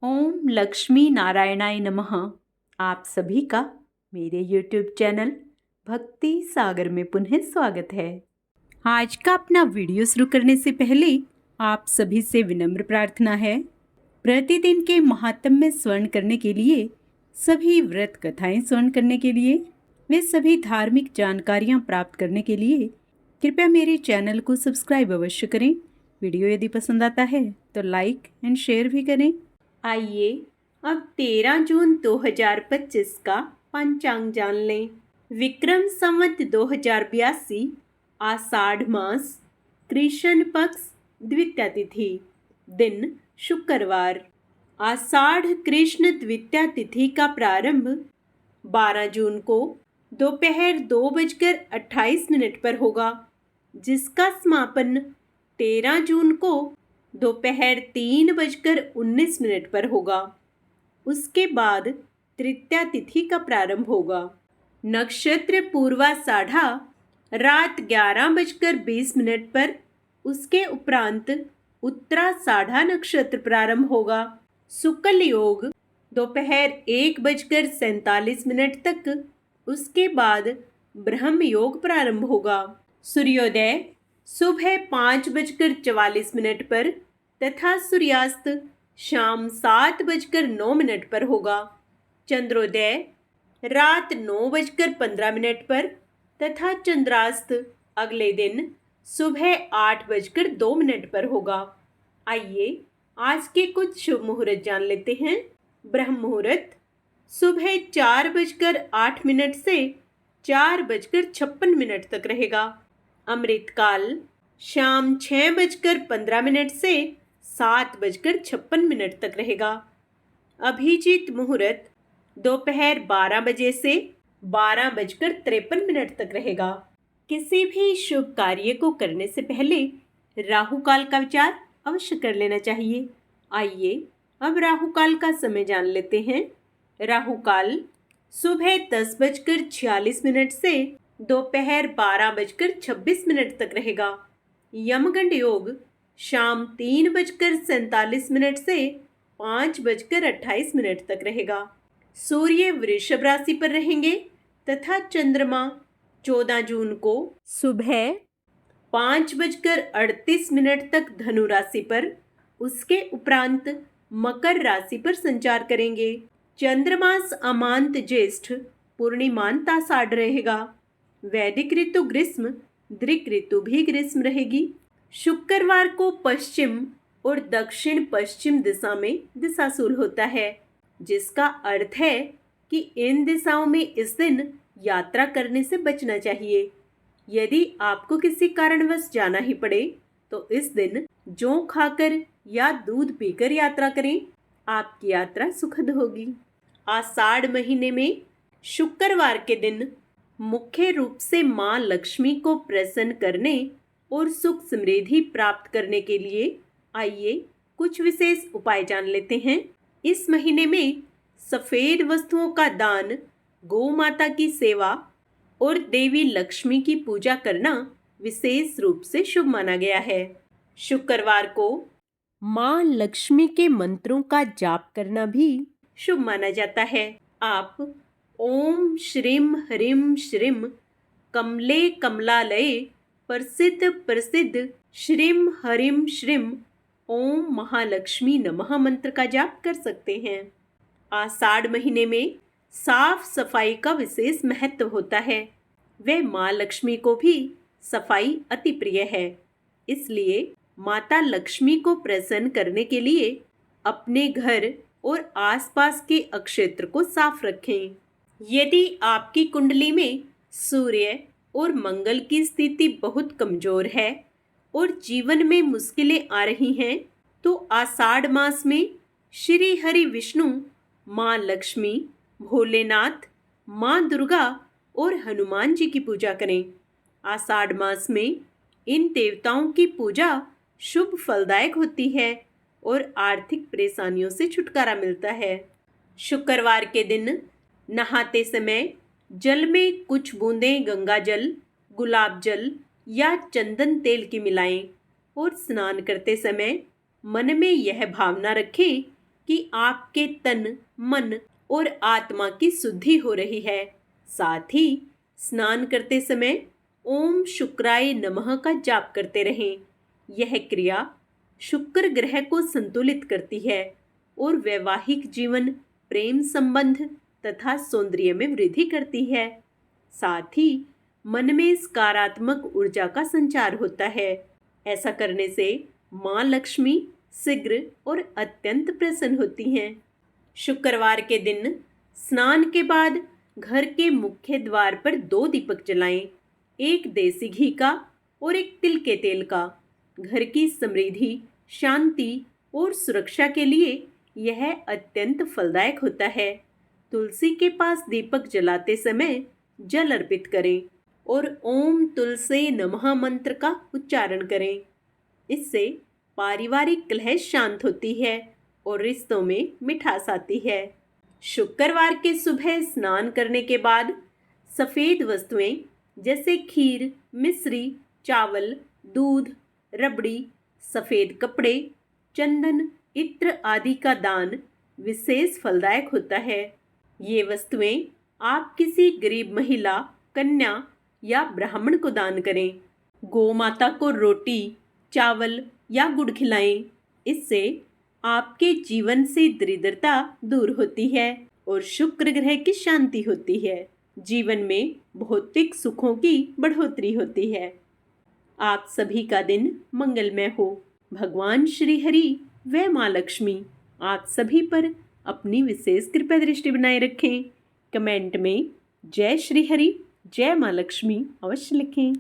ओम लक्ष्मी नारायणाय नमः। आप सभी का मेरे YouTube चैनल भक्ति सागर में पुनः स्वागत है। आज का अपना वीडियो शुरू करने से पहले आप सभी से विनम्र प्रार्थना है, प्रतिदिन के महात्म्य में स्वर्ण करने के लिए, सभी व्रत कथाएं स्वर्ण करने के लिए, वे सभी धार्मिक जानकारियां प्राप्त करने के लिए कृपया मेरे चैनल को सब्सक्राइब अवश्य करें। वीडियो यदि पसंद आता है तो लाइक एंड शेयर भी करें। आइए अब 13 जून 2025 का पंचांग जान लें। विक्रम संवत 2082 आषाढ़ मास कृष्ण पक्ष द्वितीया तिथि, दिन शुक्रवार। आषाढ़ कृष्ण द्वितीया तिथि का प्रारंभ 12 जून को दोपहर 2:28 पर होगा, जिसका समापन 13 जून को दोपहर 3:19 पर होगा। उसके बाद तृतीया तिथि का प्रारंभ होगा। नक्षत्र पूर्वाषाढ़ा रात 11:20 पर, उसके उपरांत उत्तराषाढ़ा नक्षत्र प्रारंभ होगा। शुक्ल योग दोपहर 1:47 तक, उसके बाद ब्रह्म योग प्रारंभ होगा। सूर्योदय सुबह 5:44 पर तथा सूर्यास्त शाम 7:09 पर होगा। चंद्रोदय रात 9:15 पर तथा चंद्रास्त अगले दिन सुबह 8:02 पर होगा। आइए आज के कुछ शुभ मुहूर्त जान लेते हैं। ब्रह्म मुहूर्त सुबह 4:08 से 4:56 तक रहेगा। अमृतकाल शाम 6:15 से 7:56 तक रहेगा। अभिजीत मुहूर्त दोपहर 12 बजे से 12:53 तक रहेगा। किसी भी शुभ कार्य को करने से पहले राहु काल का विचार अवश्य कर लेना चाहिए। आइए अब राहु काल का समय जान लेते हैं। राहु काल सुबह 10:46 से दोपहर 12:26 तक रहेगा। यमगंड योग शाम 3:47 से 5:28 तक रहेगा। सूर्य वृषभ राशि पर रहेंगे तथा चंद्रमा 14 जून को सुबह 5:38 तक धनु राशि पर, उसके उपरांत मकर राशि पर संचार करेंगे। चंद्रमास अमांत ज्येष्ठ पूर्णिमांत आषाढ़ रहेगा। वैदिक ऋतु ग्रीष्म, दृक ऋतु भी ग्रीष्म रहेगी। शुक्रवार को पश्चिम और दक्षिण पश्चिम दिशा में दिशाशूल होता है, जिसका अर्थ है कि इन दिशाओं में इस दिन यात्रा करने से बचना चाहिए। यदि आपको किसी कारणवश जाना ही पड़े तो इस दिन जौ खाकर या दूध पीकर यात्रा करें, आपकी यात्रा सुखद होगी। आषाढ़ महीने में शुक्रवार के दिन मुख्य रूप से मां लक्ष्मी को प्रसन्न करने और सुख समृद्धि प्राप्त करने के लिए आइए कुछ विशेष उपाय जान लेते हैं। इस महीने में सफेद वस्तुओं का दान, गौ माता की सेवा और देवी लक्ष्मी की पूजा करना विशेष रूप से शुभ माना गया है। शुक्रवार को मां लक्ष्मी के मंत्रों का जाप करना भी शुभ माना जाता है। आप ओम श्रीम ह्रीम श्रीम कमले कमलालये प्रसिद्ध प्रसिद्ध श्रीम हरिम श्रीम ओम महालक्ष्मी नमः मंत्र का जाप कर सकते हैं। आषाढ़ महीने में साफ सफाई का विशेष महत्व होता है। वह माँ लक्ष्मी को भी सफाई अति प्रिय है, इसलिए माता लक्ष्मी को प्रसन्न करने के लिए अपने घर और आसपास के अक्षेत्र को साफ रखें। यदि आपकी कुंडली में सूर्य और मंगल की स्थिति बहुत कमजोर है और जीवन में मुश्किलें आ रही हैं, तो आषाढ़ मास में श्री हरि विष्णु, माँ लक्ष्मी, भोलेनाथ, माँ दुर्गा और हनुमान जी की पूजा करें। आषाढ़ मास में इन देवताओं की पूजा शुभ फलदायक होती है और आर्थिक परेशानियों से छुटकारा मिलता है। शुक्रवार के दिन नहाते समय जल में कुछ बूंदें गंगा जल, गुलाब जल या चंदन तेल की मिलाएं और स्नान करते समय मन में यह भावना रखें कि आपके तन, मन और आत्मा की शुद्धि हो रही है। साथ ही स्नान करते समय ओम शुक्राय नमः का जाप करते रहें। यह क्रिया शुक्र ग्रह को संतुलित करती है और वैवाहिक जीवन, प्रेम संबंध तथा सौंदर्य में वृद्धि करती है। साथ ही मन में सकारात्मक ऊर्जा का संचार होता है। ऐसा करने से माँ लक्ष्मी शीघ्र और अत्यंत प्रसन्न होती हैं। शुक्रवार के दिन स्नान के बाद घर के मुख्य द्वार पर 2 दीपक जलाएं, एक देसी घी का और एक तिल के तेल का। घर की समृद्धि, शांति और सुरक्षा के लिए यह अत्यंत फलदायक होता है। तुलसी के पास दीपक जलाते समय जल अर्पित करें और ओम तुलसे नमः मंत्र का उच्चारण करें। इससे पारिवारिक कलह शांत होती है और रिश्तों में मिठास आती है। शुक्रवार के सुबह स्नान करने के बाद सफ़ेद वस्तुएं जैसे खीर, मिश्री, चावल, दूध, रबड़ी, सफ़ेद कपड़े, चंदन, इत्र आदि का दान विशेष फलदायक होता है। ये वस्तुएं आप किसी गरीब महिला, कन्या या ब्राह्मण को दान करें। गौ माता को रोटी, चावल या गुड़ खिलाएं। इससे आपके जीवन से दरिद्रता दूर होती है और शुक्र ग्रह की शांति होती है। जीवन में भौतिक सुखों की बढ़ोतरी होती है। आप सभी का दिन मंगलमय हो। भगवान श्री हरि व माँ लक्ष्मी आप सभी पर अपनी विशेष कृपा दृष्टि बनाए रखें। कमेंट में जय श्री हरि, जय माँ लक्ष्मी अवश्य लिखें।